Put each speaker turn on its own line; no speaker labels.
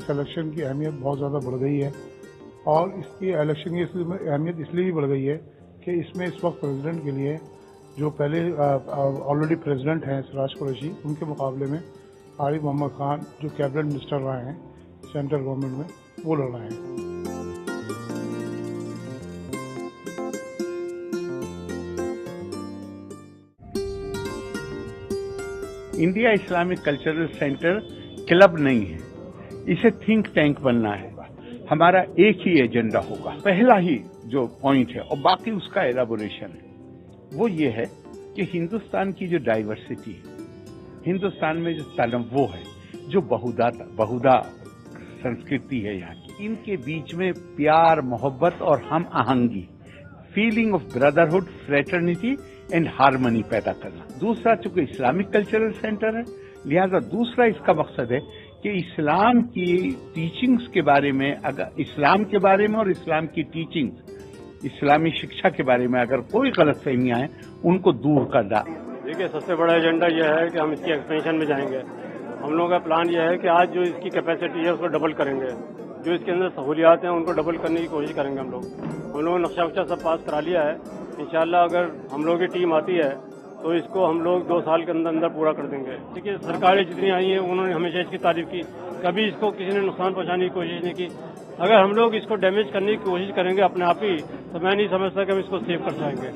इस इलेक्शन की अहमियत बहुत ज़्यादा बढ़ गई है और इसकी इलेक्शन की अहमियत इसलिए भी बढ़ गई है कि इसमें इस वक्त प्रेसिडेंट के लिए जो पहले ऑलरेडी प्रेसिडेंट हैं सिराज कुरैशी, उनके मुकाबले में आरिफ मोहम्मद खान जो कैबिनेट मिनिस्टर रहे हैं सेंट्रल गवर्नमेंट में, वो लड़ रहे हैं।
India Islamic cultural centre club नहीं है, इसे थिंक टैंक बनना है। हमारा एक ही एजेंडा होगा, पहला ही जो पॉइंट है, और बाकी उसका एलाबोरेशन है, वो ये है कि हिंदुस्तान की जो डाइवर्सिटी है, हिंदुस्तान में जो तनव्वो है, जो बहुधा संस्कृति है यहाँ की, इनके बीच में प्यार, मोहब्बत और हम आहंगी, feeling of brotherhood, fraternity and harmony पैदा करना। दूसरा, चूंकि इस्लामिक कल्चरल सेंटर है, लिहाजा दूसरा इसका मकसद है कि इस्लाम की टीचिंग्स के बारे में, अगर इस्लाम के बारे में और इस्लाम की टीचिंग्स, इस्लामी शिक्षा के बारे में अगर कोई गलतफहमियां हैं, उनको दूर करना।
देखिए, सबसे बड़ा एजेंडा यह है कि हम इसकी एक्सपेंशन में जाएंगे। हम लोगों का प्लान यह है कि आज जो इसकी कैपेसिटी है उसको डबल करेंगे, जो इसके अंदर सहूलियात हैं उनको डबल करने की कोशिश करेंगे। हम लोगों ने नक्शा वक्शा सब पास करा लिया है। इंशाल्लाह अगर हम लोगों की टीम आती है तो इसको हम लोग 2 साल के अंदर पूरा कर देंगे। देखिए, सरकारें जितनी आई हैं उन्होंने हमेशा इसकी तारीफ की, कभी इसको किसी ने नुकसान पहुंचाने की कोशिश नहीं की। अगर हम लोग इसको डैमेज करने की कोशिश करेंगे अपने आप ही, तो मैं नहीं समझता कि हम इसको सेव कर पाएंगे।